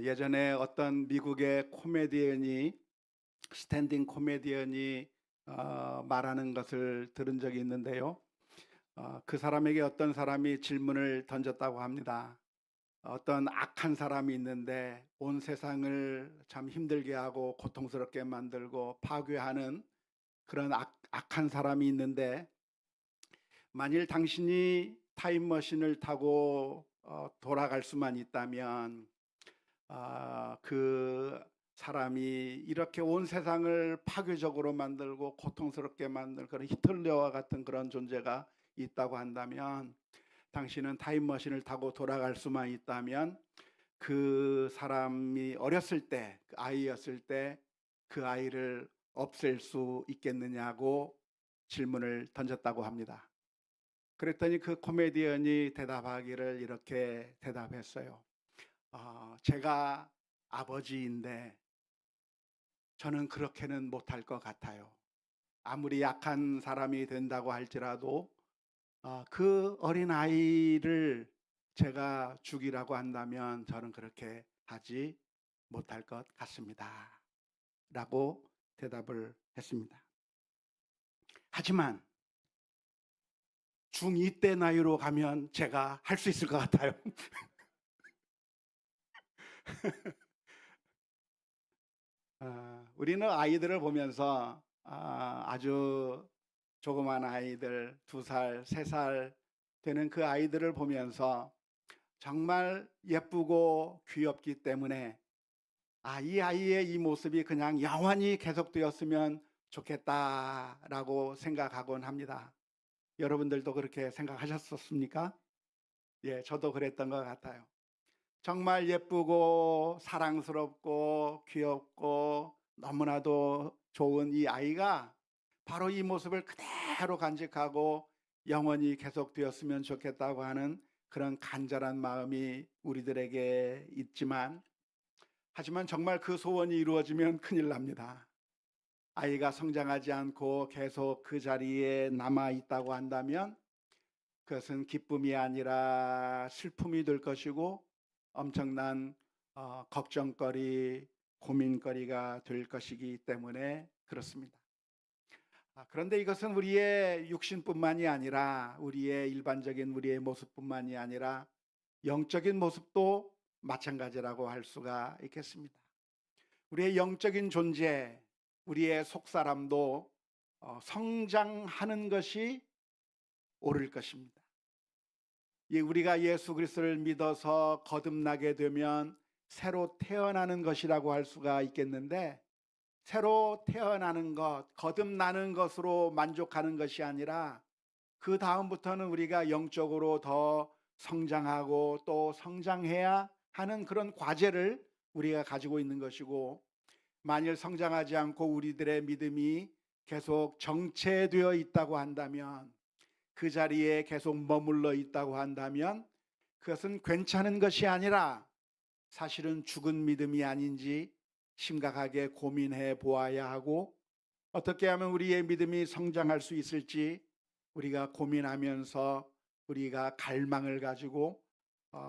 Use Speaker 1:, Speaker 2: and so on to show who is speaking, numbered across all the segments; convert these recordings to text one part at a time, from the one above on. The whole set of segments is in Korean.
Speaker 1: 예전에 어떤 미국의 코미디언이 스탠딩 코미디언이 말하는 것을 들은 적이 있는데요. 그 사람에게 어떤 사람이 질문을 던졌다고 합니다. 어떤 악한 사람이 있는데 온 세상을 참 힘들게 하고 고통스럽게 만들고 파괴하는 그런 악한 사람이 있는데, 만일 당신이 타임머신을 타고 돌아갈 수만 있다면 그 사람이 이렇게 온 세상을 파괴적으로 만들고 고통스럽게 만든 그런 히틀러와 같은 그런 존재가 있다고 한다면, 당신은 타임머신을 타고 돌아갈 수만 있다면 그 사람이 어렸을 때, 그 아이였을 때 그 아이를 없앨 수 있겠느냐고 질문을 던졌다고 합니다. 그랬더니 그 코미디언이 대답하기를 이렇게 대답했어요. 제가 아버지인데 저는 그렇게는 못할 것 같아요. 아무리 약한 사람이 된다고 할지라도 그 어린아이를 제가 죽이라고 한다면 저는 그렇게 하지 못할 것 같습니다. 라고 대답을 했습니다. 하지만 중2 때 나이로 가면 제가 할 수 있을 것 같아요. 우리는 아이들을 보면서 아주 조그만 아이들 2살, 3살 되는 그 아이들을 보면서 정말 예쁘고 귀엽기 때문에 이 아이의 이 모습이 그냥 영원히 계속되었으면 좋겠다라고 생각하곤 합니다. 여러분들도 그렇게 생각하셨었습니까? 예, 저도 그랬던 것 같아요. 정말 예쁘고 사랑스럽고 귀엽고 너무나도 좋은 이 아이가 바로 이 모습을 그대로 간직하고 영원히 계속되었으면 좋겠다고 하는 그런 간절한 마음이 우리들에게 있지만, 하지만 정말 그 소원이 이루어지면 큰일 납니다. 아이가 성장하지 않고 계속 그 자리에 남아 있다고 한다면 그것은 기쁨이 아니라 슬픔이 될 것이고 엄청난 걱정거리, 고민거리가 될 것이기 때문에 그렇습니다. 그런데 이것은 우리의 육신뿐만이 아니라 우리의 일반적인 우리의 모습뿐만이 아니라 영적인 모습도 마찬가지라고 할 수가 있겠습니다. 우리의 영적인 존재, 우리의 속사람도 성장하는 것이 옳을 것입니다. 우리가 예수 그리스도를 믿어서 거듭나게 되면 새로 태어나는 것이라고 할 수가 있겠는데, 새로 태어나는 것, 거듭나는 것으로 만족하는 것이 아니라 그 다음부터는 우리가 영적으로 더 성장하고 또 성장해야 하는 그런 과제를 우리가 가지고 있는 것이고, 만일 성장하지 않고 우리들의 믿음이 계속 정체되어 있다고 한다면, 그 자리에 계속 머물러 있다고 한다면 그것은 괜찮은 것이 아니라 사실은 죽은 믿음이 아닌지 심각하게 고민해 보아야 하고, 어떻게 하면 우리의 믿음이 성장할 수 있을지 우리가 고민하면서 우리가 갈망을 가지고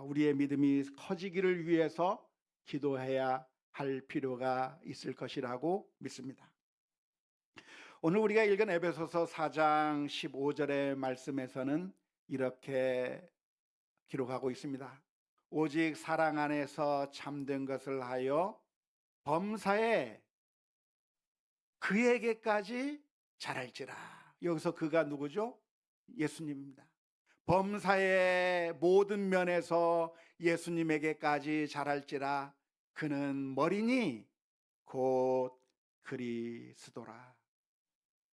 Speaker 1: 우리의 믿음이 커지기를 위해서 기도해야 할 필요가 있을 것이라고 믿습니다. 오늘 우리가 읽은 에베소서 4장 15절의 말씀에서는 이렇게 기록하고 있습니다. 오직 사랑 안에서 참된 것을 하여 범사에 그에게까지 자랄지라. 여기서 그가 누구죠? 예수님입니다. 범사의 모든 면에서 예수님에게까지 자랄지라. 그는 머리니 곧 그리스도라.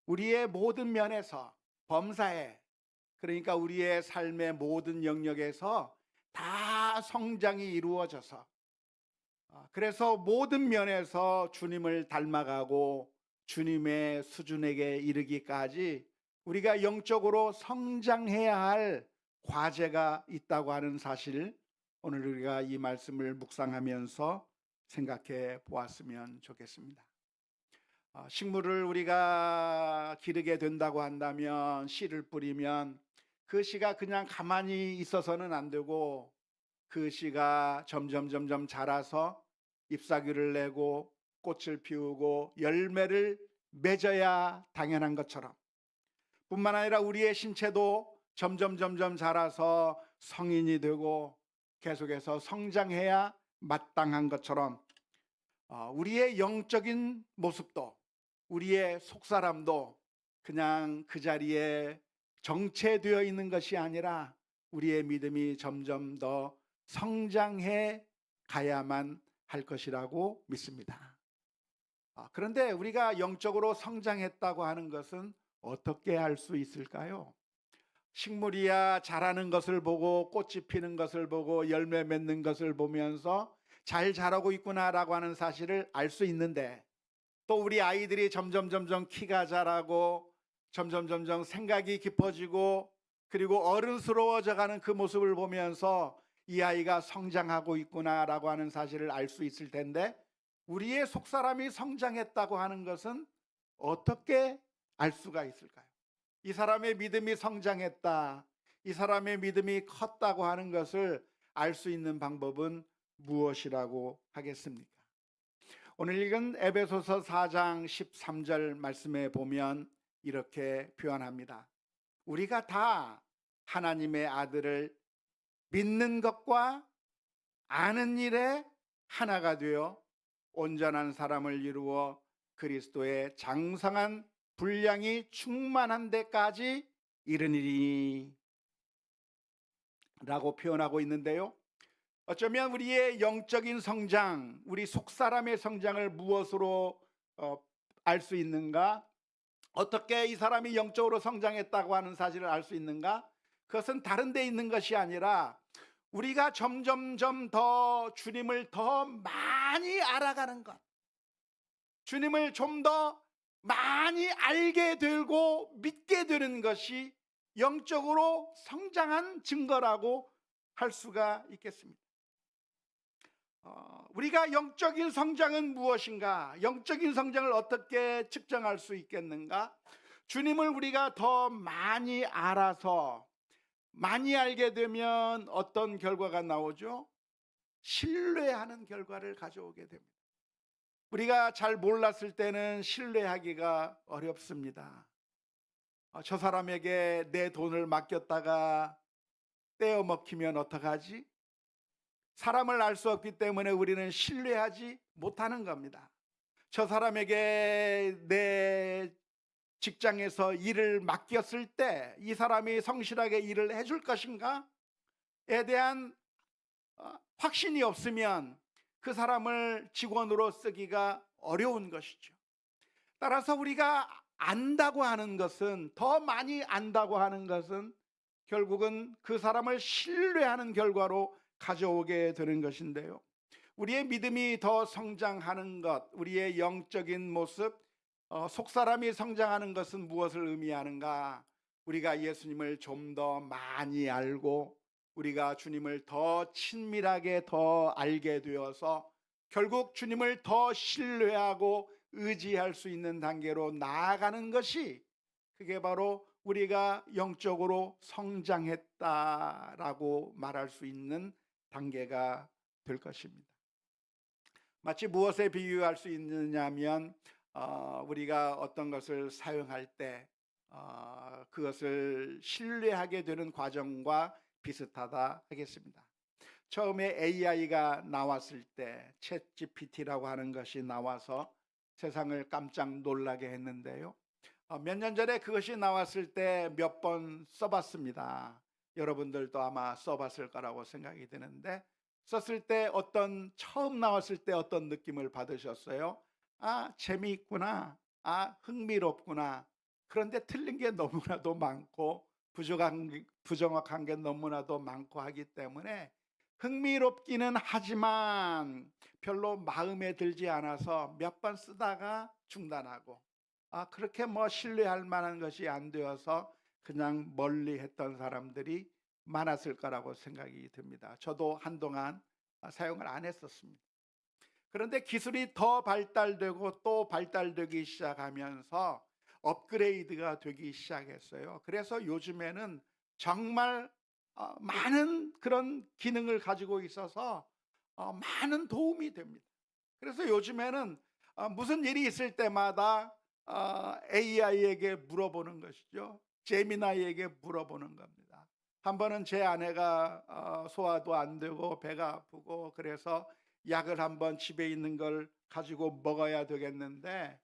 Speaker 1: 우리의 모든 면에서, 범사에, 그러니까 우리의 삶의 모든 영역에서 다 성장이 이루어져서, 그래서 모든 면에서 주님을 닮아가고 주님의 수준에게 이르기까지 우리가 영적으로 성장해야 할 과제가 있다고 하는 사실, 오늘 우리가 이 말씀을 묵상하면서 생각해 보았으면 좋겠습니다. 식물을 우리가 기르게 된다고 한다면, 씨를 뿌리면 그 씨가 그냥 가만히 있어서는 안 되고 그 씨가 점점 자라서 잎사귀를 내고 꽃을 피우고 열매를 맺어야 당연한 것처럼, 뿐만 아니라 우리의 신체도 점점 자라서 성인이 되고 계속해서 성장해야 마땅한 것처럼, 우리의 영적인 모습도, 우리의 속사람도 그냥 그 자리에 정체되어 있는 것이 아니라 우리의 믿음이 점점 더 성장해 가야만 할 것이라고 믿습니다. 그런데 우리가 영적으로 성장했다고 하는 것은 어떻게 알 수 있을까요? 식물이야 자라는 것을 보고 꽃이 피는 것을 보고 열매 맺는 것을 보면서 잘 자라고 있구나라고 하는 사실을 알 수 있는데, 또 우리 아이들이 점점 키가 자라고 점점 생각이 깊어지고 그리고 어른스러워져 가는 그 모습을 보면서 이 아이가 성장하고 있구나라고 하는 사실을 알 수 있을 텐데, 우리의 속사람이 성장했다고 하는 것은 어떻게 알 수가 있을까요? 이 사람의 믿음이 성장했다, 이 사람의 믿음이 컸다고 하는 것을 알 수 있는 방법은 무엇이라고 하겠습니까? 오늘 읽은 에베소서 4장 13절 말씀에 보면 이렇게 표현합니다. 우리가 다 하나님의 아들을 믿는 것과 아는 일에 하나가 되어 온전한 사람을 이루어 그리스도의 장성한 분량이 충만한 데까지 이르니라 라고 표현하고 있는데요, 어쩌면 우리의 영적인 성장, 우리 속사람의 성장을 무엇으로 알 수 있는가? 어떻게 이 사람이 영적으로 성장했다고 하는 사실을 알 수 있는가? 그것은 다른 데 있는 것이 아니라 우리가 점점 더 주님을 더 많이 알아가는 것, 주님을 좀 더 많이 알게 되고 믿게 되는 것이 영적으로 성장한 증거라고 할 수가 있겠습니다. 우리가 영적인 성장은 무엇인가? 영적인 성장을 어떻게 측정할 수 있겠는가? 주님을 우리가 더 많이 알아서, 많이 알게 되면 어떤 결과가 나오죠? 신뢰하는 결과를 가져오게 됩니다. 우리가 잘 몰랐을 때는 신뢰하기가 어렵습니다. 저 사람에게 내 돈을 맡겼다가 떼어 먹히면 어떡하지? 사람을 알 수 없기 때문에 우리는 신뢰하지 못하는 겁니다. 저 사람에게 내 직장에서 일을 맡겼을 때 이 사람이 성실하게 일을 해줄 것인가에 대한 확신이 없으면 그 사람을 직원으로 쓰기가 어려운 것이죠. 따라서 우리가 안다고 하는 것은, 더 많이 안다고 하는 것은 결국은 그 사람을 신뢰하는 결과로 가져오게 되는 것인데요, 우리의 믿음이 더 성장하는 것, 우리의 영적인 모습, 속사람이 성장하는 것은 무엇을 의미하는가? 우리가 예수님을 좀 더 많이 알고 우리가 주님을 더 친밀하게 더 알게 되어서 결국 주님을 더 신뢰하고 의지할 수 있는 단계로 나아가는 것이, 그게 바로 우리가 영적으로 성장했다라고 말할 수 있는 단계가 될 것입니다. 마치 무엇에 비유할 수 있느냐면, 우리가 어떤 것을 사용할 때 그것을 신뢰하게 되는 과정과 비슷하다 하겠습니다. 처음에 AI가 나왔을 때, 챗GPT라고 하는 것이 나와서 세상을 깜짝 놀라게 했는데요, 몇 년 전에 그것이 나왔을 때 몇 번 써봤습니다. 여러분들도 아마 써봤을 거라고 생각이 드는데, 썼을 때 처음 나왔을 때 어떤 느낌을 받으셨어요? 재미있구나, 흥미롭구나. 그런데 틀린 게 너무나도 많고 부정확한 게 너무나도 많고 하기 때문에 흥미롭기는 하지만 별로 마음에 들지 않아서 몇 번 쓰다가 중단하고, 그렇게 신뢰할 만한 것이 안 되어서 그냥 멀리 했던 사람들이 많았을 거라고 생각이 듭니다. 저도 한동안 사용을 안 했었습니다. 그런데 기술이 더 발달되고 또 발달되기 시작하면서 업그레이드가 되기 시작했어요. 그래서 요즘에는 정말 많은 그런 기능을 가지고 있어서 많은 도움이 됩니다. 그래서 요즘에는 무슨 일이 있을 때마다 AI에게 물어보는 것이죠. 제미나이에게 물어보는 겁니다. 한 번은 제 아내가 소화도 안 되고 배가 아프고 그래서 약을 한번 집에 있는 걸 가지고 먹어야 되겠는데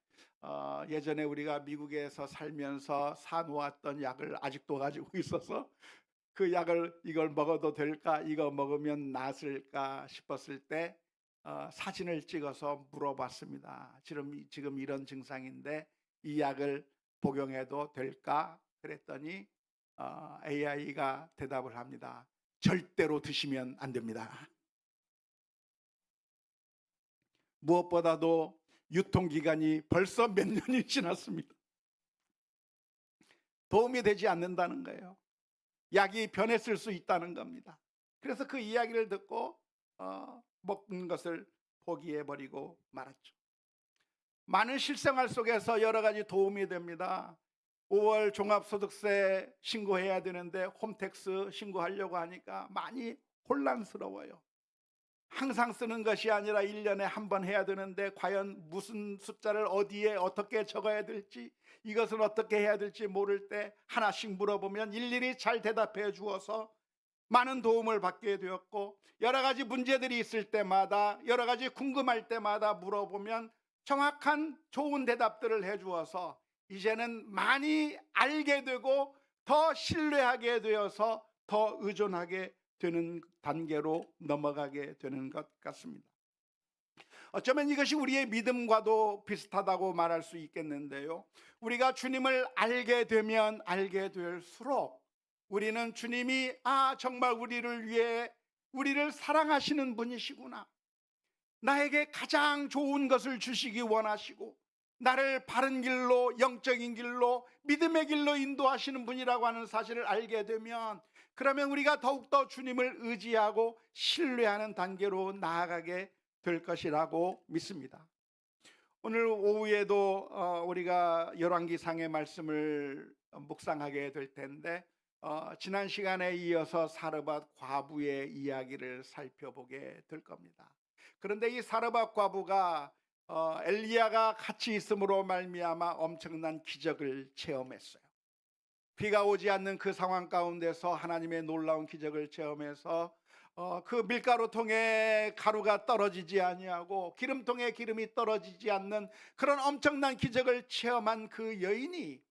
Speaker 1: 예전에 우리가 미국에서 살면서 사놓았던 약을 아직도 가지고 있어서 그 약을 이걸 먹어도 될까? 이거 먹으면 낫을까 싶었을 때 사진을 찍어서 물어봤습니다. 지금 이런 증상인데 이 약을 복용해도 될까? 그랬더니 AI가 대답을 합니다. 절대로 드시면 안 됩니다. 무엇보다도 유통기간이 벌써 몇 년이 지났습니다. 도움이 되지 않는다는 거예요. 약이 변했을 수 있다는 겁니다. 그래서 그 이야기를 듣고 먹는 것을 포기해버리고 말았죠. 많은 실생활 속에서 여러 가지 도움이 됩니다. 5월 종합소득세 신고해야 되는데 홈택스 신고하려고 하니까 많이 혼란스러워요. 항상 쓰는 것이 아니라 1년에 한 번 해야 되는데 과연 무슨 숫자를 어디에 어떻게 적어야 될지, 이것을 어떻게 해야 될지 모를 때 하나씩 물어보면 일일이 잘 대답해 주어서 많은 도움을 받게 되었고, 여러 가지 문제들이 있을 때마다 여러 가지 궁금할 때마다 물어보면 정확한 좋은 대답들을 해 주어서 이제는 많이 알게 되고 더 신뢰하게 되어서 더 의존하게 되는 단계로 넘어가게 되는 것 같습니다. 어쩌면 이것이 우리의 믿음과도 비슷하다고 말할 수 있겠는데요. 우리가 주님을 알게 되면 알게 될수록 우리는 주님이 정말 우리를 위해 우리를 사랑하시는 분이시구나, 나에게 가장 좋은 것을 주시기 원하시고 나를 바른 길로, 영적인 길로, 믿음의 길로 인도하시는 분이라고 하는 사실을 알게 되면, 그러면 우리가 더욱더 주님을 의지하고 신뢰하는 단계로 나아가게 될 것이라고 믿습니다. 오늘 오후에도 우리가 열왕기상의 말씀을 묵상하게 될 텐데 지난 시간에 이어서 사르밧 과부의 이야기를 살펴보게 될 겁니다. 그런데 이 사르밧 과부가 엘리야가 같이 있음으로 말미암아 엄청난 기적을 체험했어요. 비가 오지 않는 그 상황 가운데서 하나님의 놀라운 기적을 체험해서 그 밀가루통에 가루가 떨어지지 아니하고 기름통에 기름이 떨어지지 않는 그런 엄청난 기적을 체험한 그 여인이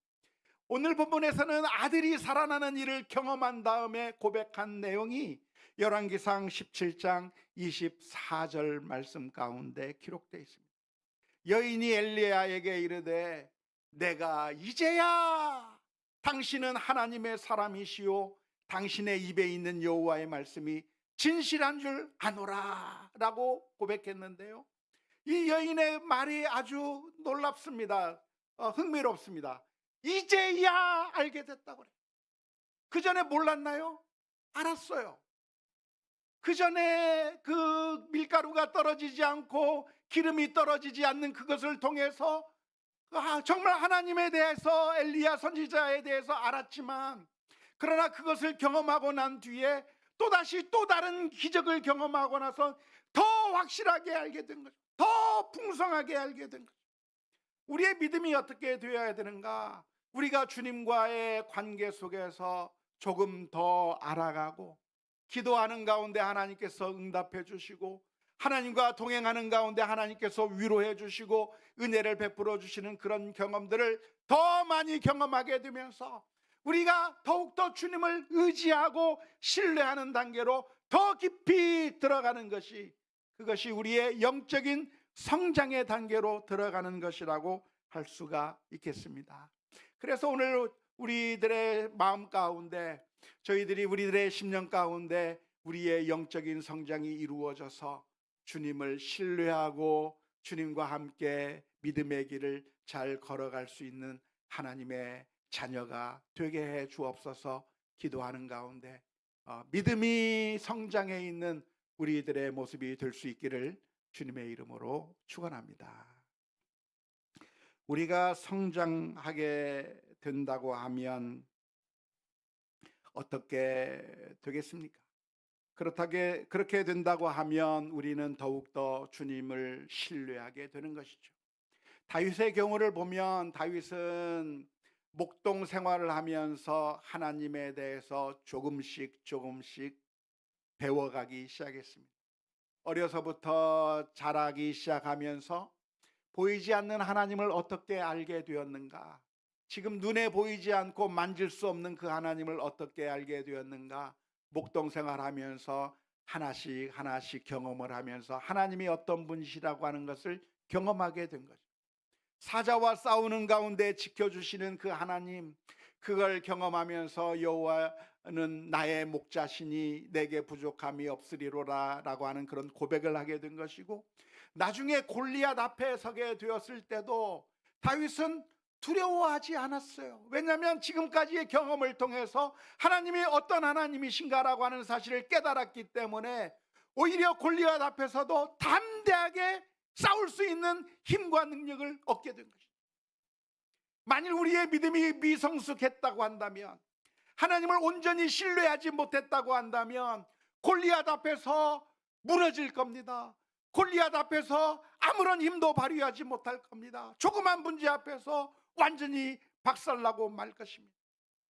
Speaker 1: 오늘 본문에서는 아들이 살아나는 일을 경험한 다음에 고백한 내용이 열왕기상 17장 24절 말씀 가운데 기록되어 있습니다. 여인이 엘리야에게 이르되 내가 이제야 당신은 하나님의 사람이시오 당신의 입에 있는 여호와의 말씀이 진실한 줄 아노라 라고 고백했는데요, 이 여인의 말이 아주 놀랍습니다. 흥미롭습니다. 이제야 알게 됐다고 그래요. 그 전에 몰랐나요? 알았어요. 그 전에 그 밀가루가 떨어지지 않고 기름이 떨어지지 않는 그것을 통해서 정말 하나님에 대해서, 엘리야 선지자에 대해서 알았지만, 그러나 그것을 경험하고 난 뒤에 또다시 또 다른 기적을 경험하고 나서 더 확실하게 알게 된 거죠. 더 풍성하게 알게 된 거죠. 우리의 믿음이 어떻게 되어야 되는가? 우리가 주님과의 관계 속에서 조금 더 알아가고 기도하는 가운데 하나님께서 응답해 주시고 하나님과 동행하는 가운데 하나님께서 위로해 주시고 은혜를 베풀어 주시는 그런 경험들을 더 많이 경험하게 되면서 우리가 더욱더 주님을 의지하고 신뢰하는 단계로 더 깊이 들어가는 것이, 그것이 우리의 영적인 성장의 단계로 들어가는 것이라고 할 수가 있겠습니다. 그래서 오늘 우리들의 마음 가운데, 우리들의 심령 가운데 우리의 영적인 성장이 이루어져서 주님을 신뢰하고 주님과 함께 믿음의 길을 잘 걸어갈 수 있는 하나님의 자녀가 되게 해 주옵소서. 기도하는 가운데 믿음이 성장해 있는 우리들의 모습이 될 수 있기를 주님의 이름으로 축원합니다. 우리가 성장하게 된다고 하면 어떻게 되겠습니까? 그렇게 된다고 하면 우리는 더욱더 주님을 신뢰하게 되는 것이죠. 다윗의 경우를 보면 다윗은 목동 생활을 하면서 하나님에 대해서 조금씩 배워가기 시작했습니다. 어려서부터 자라기 시작하면서 보이지 않는 하나님을 어떻게 알게 되었는가? 지금 눈에 보이지 않고 만질 수 없는 그 하나님을 어떻게 알게 되었는가? 목동 생활하면서 하나씩 경험을 하면서 하나님이 어떤 분이시라고 하는 것을 경험하게 된 거죠. 사자와 싸우는 가운데 지켜주시는 그 하나님, 그걸 경험하면서 여호와는 나의 목자시니 내게 부족함이 없으리로라 라고 하는 그런 고백을 하게 된 것이고, 나중에 골리앗 앞에 서게 되었을 때도 다윗은 두려워하지 않았어요. 왜냐하면 지금까지의 경험을 통해서 하나님이 어떤 하나님이신가라고 하는 사실을 깨달았기 때문에 오히려 골리앗 앞에서도 담대하게 싸울 수 있는 힘과 능력을 얻게 된 것입니다. 만일 우리의 믿음이 미성숙했다고 한다면, 하나님을 온전히 신뢰하지 못했다고 한다면 골리앗 앞에서 무너질 겁니다. 골리앗 앞에서 아무런 힘도 발휘하지 못할 겁니다. 조그만 문제 앞에서 완전히 박살나고 말 것입니다.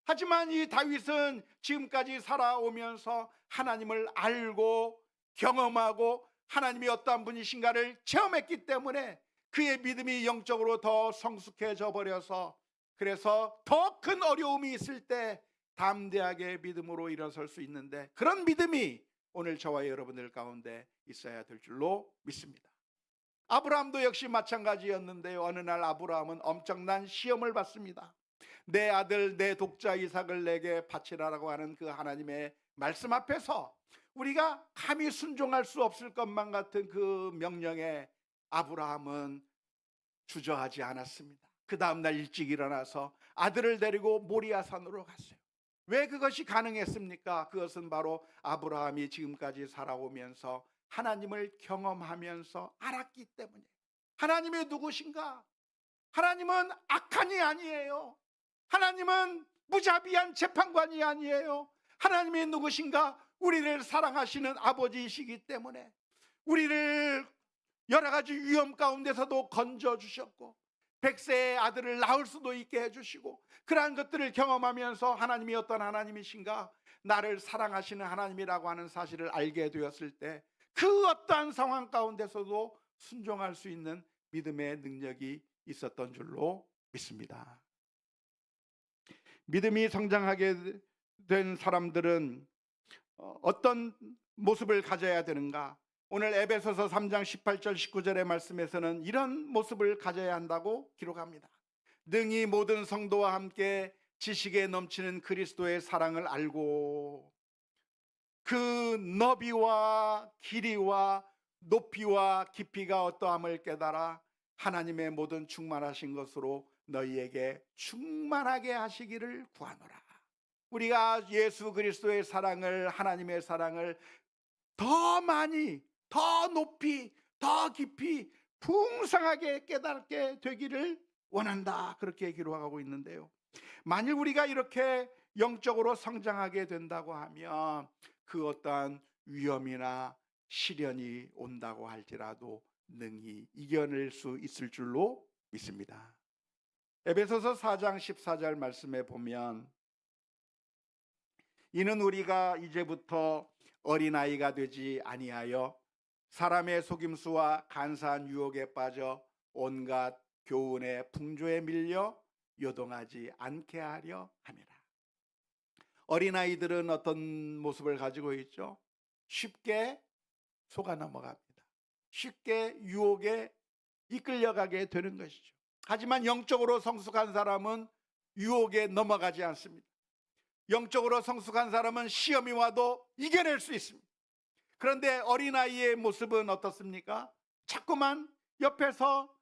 Speaker 1: 하지만 이 다윗은 지금까지 살아오면서 하나님을 알고 경험하고 하나님이 어떠한 분이신가를 체험했기 때문에 그의 믿음이 영적으로 더 성숙해져 버려서, 그래서 더 큰 어려움이 있을 때 담대하게 믿음으로 일어설 수 있는데, 그런 믿음이 오늘 저와 여러분들 가운데 있어야 될 줄로 믿습니다. 아브라함도 역시 마찬가지였는데요. 어느 날 아브라함은 엄청난 시험을 받습니다. 내 아들 내 독자 이삭을 내게 바치라라고 하는 그 하나님의 말씀 앞에서 우리가 감히 순종할 수 없을 것만 같은 그 명령에 아브라함은 주저하지 않았습니다. 그 다음날 일찍 일어나서 아들을 데리고 모리아산으로 갔어요. 왜 그것이 가능했습니까? 그것은 바로 아브라함이 지금까지 살아오면서 하나님을 경험하면서 알았기 때문에. 하나님이 누구신가? 하나님은 악한이 아니에요. 하나님은 무자비한 재판관이 아니에요. 하나님이 누구신가? 우리를 사랑하시는 아버지이시기 때문에 우리를 여러 가지 위험 가운데서도 건져주셨고, 100세의 아들을 낳을 수도 있게 해주시고, 그러한 것들을 경험하면서 하나님이 어떤 하나님이신가, 나를 사랑하시는 하나님이라고 하는 사실을 알게 되었을 때 그 어떠한 상황 가운데서도 순종할 수 있는 믿음의 능력이 있었던 줄로 믿습니다. 믿음이 성장하게 된 사람들은 어떤 모습을 가져야 되는가? 오늘 에베소서 3장 18절 19절의 말씀에서는 이런 모습을 가져야 한다고 기록합니다. 능히 모든 성도와 함께 지식에 넘치는 그리스도의 사랑을 알고 그 너비와 길이와 높이와 깊이가 어떠함을 깨달아 하나님의 모든 충만하신 것으로 너희에게 충만하게 하시기를 구하노라. 우리가 예수 그리스도의 사랑을, 하나님의 사랑을 더 많이, 더 높이, 더 깊이 풍성하게 깨닫게 되기를 원한다, 그렇게 기록하고 있는데요. 만일 우리가 이렇게 영적으로 성장하게 된다고 하면 그 어떠한 위험이나 시련이 온다고 할지라도 능히 이겨낼 수 있을 줄로 믿습니다. 에베소서 4장 14절 말씀에 보면, 이는 우리가 이제부터 어린아이가 되지 아니하여 사람의 속임수와 간사한 유혹에 빠져 온갖 교훈의 풍조에 밀려 요동하지 않게 하려 함이라. 어린아이들은 어떤 모습을 가지고 있죠? 쉽게 속아 넘어갑니다. 쉽게 유혹에 이끌려가게 되는 것이죠. 하지만 영적으로 성숙한 사람은 유혹에 넘어가지 않습니다. 영적으로 성숙한 사람은 시험이 와도 이겨낼 수 있습니다. 그런데 어린아이의 모습은 어떻습니까? 자꾸만 옆에서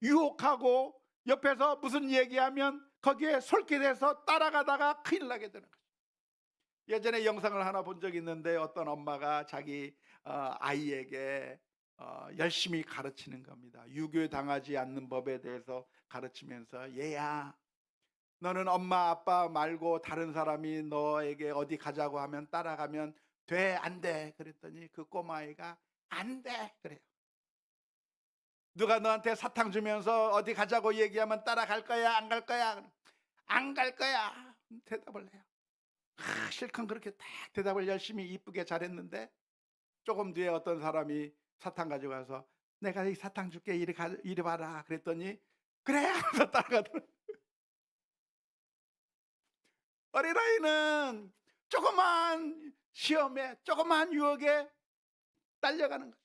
Speaker 1: 유혹하고 옆에서 무슨 얘기하면 거기에 솔깃해서 따라가다가 큰일 나게 되는 거죠. 예전에 영상을 하나 본 적이 있는데 어떤 엄마가 자기 아이에게 열심히 가르치는 겁니다. 유교당하지 않는 법에 대해서 가르치면서, 얘야, 너는 엄마 아빠 말고 다른 사람이 너에게 어디 가자고 하면 따라가면 돼, 안 돼? 그랬더니 그 꼬마아이가 안 돼 그래요. 누가 너한테 사탕 주면서 어디 가자고 얘기하면 따라갈 거야, 안 갈 거야? 안 갈 거야. 대답을 해요. 실컷 그렇게 딱 대답을 열심히 이쁘게 잘했는데 조금 뒤에 어떤 사람이 사탕 가지고 와서 내가 이 사탕 줄게, 이리 봐라 그랬더니 그래 하면서 따라가더라고요. 어린아이는 조그만 시험에, 조그만 유혹에 딸려가는 거죠.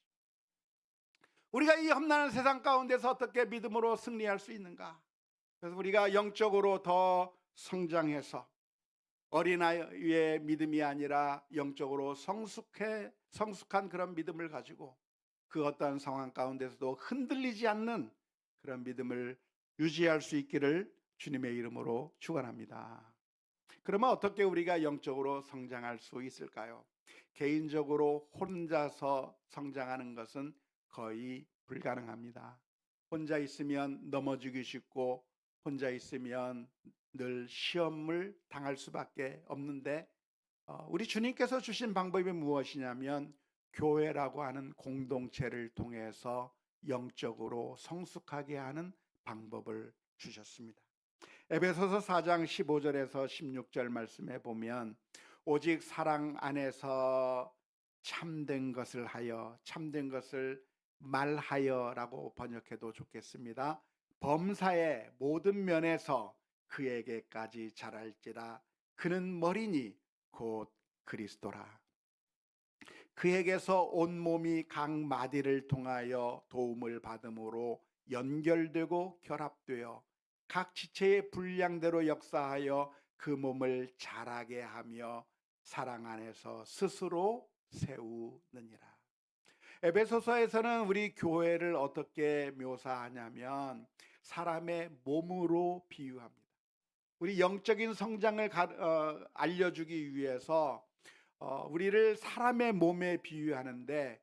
Speaker 1: 우리가 이 험난한 세상 가운데서 어떻게 믿음으로 승리할 수 있는가? 그래서 우리가 영적으로 더 성장해서 어린아이의 믿음이 아니라 영적으로 성숙한 그런 믿음을 가지고 그 어떠한 상황 가운데서도 흔들리지 않는 그런 믿음을 유지할 수 있기를 주님의 이름으로 축원합니다. 그러면 어떻게 우리가 영적으로 성장할 수 있을까요? 개인적으로 혼자서 성장하는 것은 거의 불가능합니다. 혼자 있으면 넘어지기 쉽고 혼자 있으면 늘 시험을 당할 수밖에 없는데 우리 주님께서 주신 방법이 무엇이냐면 교회라고 하는 공동체를 통해서 영적으로 성숙하게 하는 방법을 주셨습니다. 에베소서 4장 15절에서 16절 말씀에 보면 오직 사랑 안에서 참된 것을 하여, 참된 것을 말하여라고 번역해도 좋겠습니다. 범사의 모든 면에서 그에게까지 자랄지라. 그는 머리니 곧 그리스도라. 그에게서 온 몸이 각 마디를 통하여 도움을 받음으로 연결되고 결합되어 각 지체의 분량대로 역사하여 그 몸을 자라게 하며 사랑 안에서 스스로 세우느니라. 에베소서에서는 우리 교회를 어떻게 묘사하냐면 사람의 몸으로 비유합니다. 우리 영적인 성장을 알려주기 위해서 우리를 사람의 몸에 비유하는데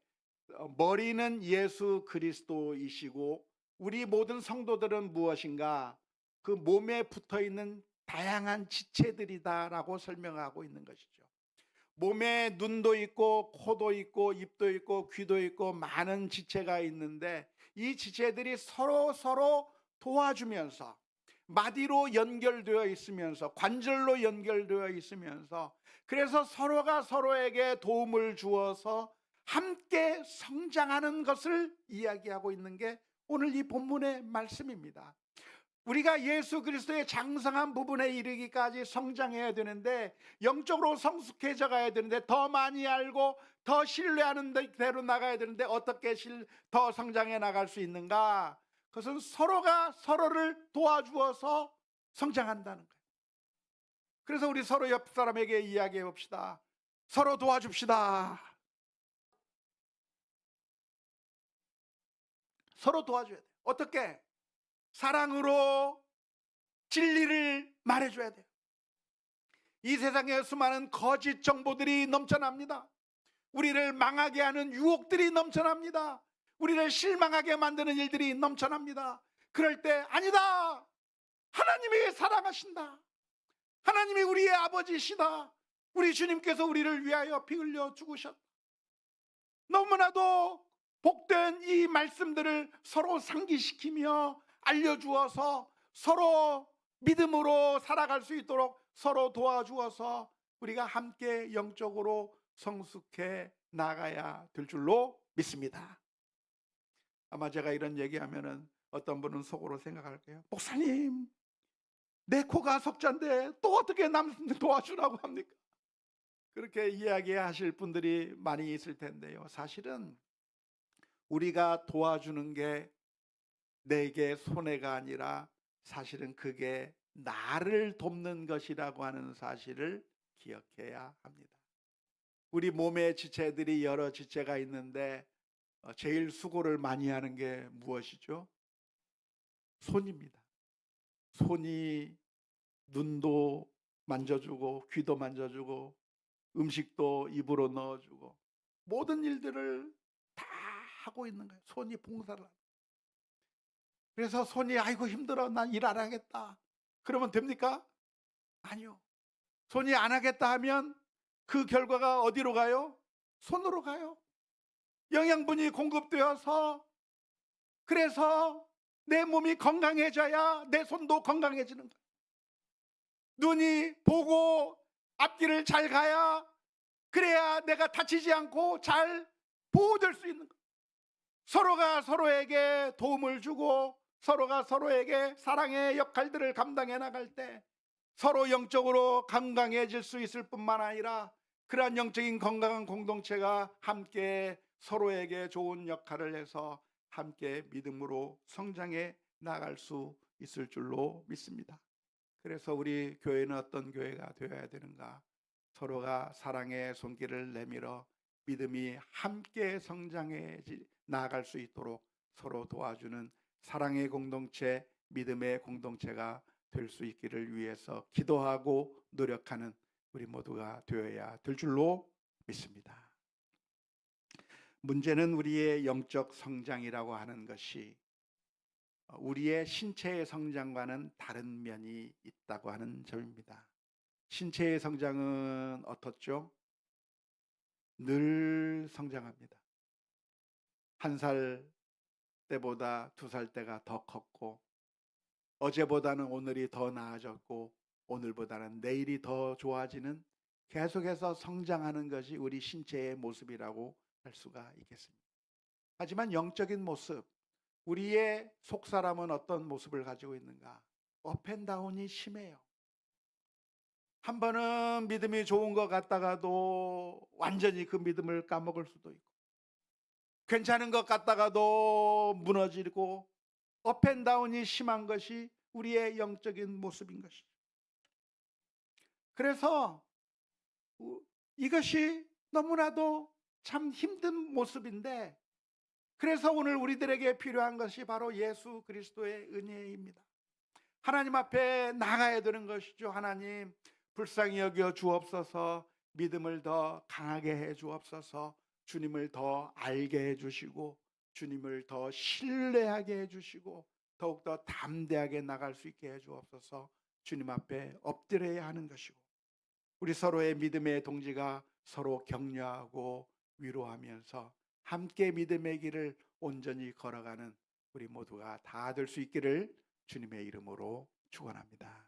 Speaker 1: 머리는 예수 그리스도이시고 우리 모든 성도들은 무엇인가? 그 몸에 붙어있는 다양한 지체들이다라고 설명하고 있는 것이죠. 몸에 눈도 있고 코도 있고 입도 있고 귀도 있고 많은 지체가 있는데 이 지체들이 서로 도와주면서 마디로 연결되어 있으면서 관절로 연결되어 있으면서 그래서 서로가 서로에게 도움을 주어서 함께 성장하는 것을 이야기하고 있는 게 오늘 이 본문의 말씀입니다. 우리가 예수 그리스도의 장성한 부분에 이르기까지 성장해야 되는데 영적으로 성숙해져 가야 되는데 더 많이 알고 더 신뢰하는 대로 나가야 되는데 어떻게 더 성장해 나갈 수 있는가? 그것은 서로가 서로를 도와주어서 성장한다는 거예요. 그래서 우리 서로 옆 사람에게 이야기해 봅시다. 서로 도와줍시다. 서로 도와줘야 돼요. 어떻게? 사랑으로 진리를 말해줘야 돼요. 이 세상에 수많은 거짓 정보들이 넘쳐납니다. 우리를 망하게 하는 유혹들이 넘쳐납니다. 우리를 실망하게 만드는 일들이 넘쳐납니다. 그럴 때 아니다. 하나님이 사랑하신다. 하나님이 우리의 아버지시다. 우리 주님께서 우리를 위하여 피 흘려 죽으셨다. 너무나도 복된 이 말씀들을 서로 상기시키며 알려주어서 서로 믿음으로 살아갈 수 있도록 서로 도와주어서 우리가 함께 영적으로 성숙해 나가야 될 줄로 믿습니다. 아마 제가 이런 얘기하면은 어떤 분은 속으로 생각할 거예요. 목사님, 내 코가 석잔데 또 어떻게 남 도와주라고 합니까? 그렇게 이야기하실 분들이 많이 있을 텐데요. 사실은 우리가 도와주는 게 내게 손해가 아니라 사실은 그게 나를 돕는 것이라고 하는 사실을 기억해야 합니다. 우리 몸의 지체들이 여러 지체가 있는데 제일 수고를 많이 하는 게 무엇이죠? 손입니다. 손이 눈도 만져주고 귀도 만져주고 음식도 입으로 넣어주고 모든 일들을 다 하고 있는 거예요. 손이 봉사를 하는. 그래서 손이 아이고 힘들어 난 일 안 하겠다. 그러면 됩니까? 아니요. 손이 안 하겠다 하면 그 결과가 어디로 가요? 손으로 가요. 영양분이 공급되어서, 그래서 내 몸이 건강해져야 내 손도 건강해지는 거예요. 눈이 보고 앞길을 잘 가야, 그래야 내가 다치지 않고 잘 보호될 수 있는 거예요. 서로가 서로에게 도움을 주고 서로가 서로에게 사랑의 역할들을 감당해 나갈 때 서로 영적으로 건강해질 수 있을 뿐만 아니라, 그러한 영적인 건강한 공동체가 함께 서로에게 좋은 역할을 해서 함께 믿음으로 성장해 나갈 수 있을 줄로 믿습니다. 그래서 우리 교회는 어떤 교회가 되어야 되는가? 서로가 사랑의 손길을 내밀어 믿음이 함께 성장해 나아갈 수 있도록 서로 도와주는 사랑의 공동체, 믿음의 공동체가 될 수 있기를 위해서 기도하고 노력하는 우리 모두가 되어야 될 줄로 믿습니다. 문제는 우리의 영적 성장이라고 하는 것이 우리의 신체의 성장과는 다른 면이 있다고 하는 점입니다. 신체의 성장은 어떻죠? 늘 성장합니다. 1살 때보다 2살 때가 더 컸고, 어제보다는 오늘이 더 나아졌고, 오늘보다는 내일이 더 좋아지는, 계속해서 성장하는 것이 우리 신체의 모습이라고 할 수가 있겠습니다. 하지만 영적인 모습, 우리의 속사람은 어떤 모습을 가지고 있는가? 업앤다운이 심해요. 한 번은 믿음이 좋은 것 같다가도 완전히 그 믿음을 까먹을 수도 있고, 괜찮은 것 같다가도 무너지고, 업앤다운이 심한 것이 우리의 영적인 모습인 것이죠. 그래서 이것이 너무나도 참 힘든 모습인데, 그래서 오늘 우리들에게 필요한 것이 바로 예수 그리스도의 은혜입니다. 하나님 앞에 나가야 되는 것이죠. 하나님, 불쌍히 여겨 주옵소서. 믿음을 더 강하게 해 주옵소서. 주님을 더 알게 해 주시고, 주님을 더 신뢰하게 해 주시고, 더욱더 담대하게 나갈 수 있게 해 주옵소서. 주님 앞에 엎드려야 하는 것이고, 우리 서로의 믿음의 동지가 서로 격려하고 위로하면서 함께 믿음의 길을 온전히 걸어가는 우리 모두가 다 될 수 있기를 주님의 이름으로 축원합니다.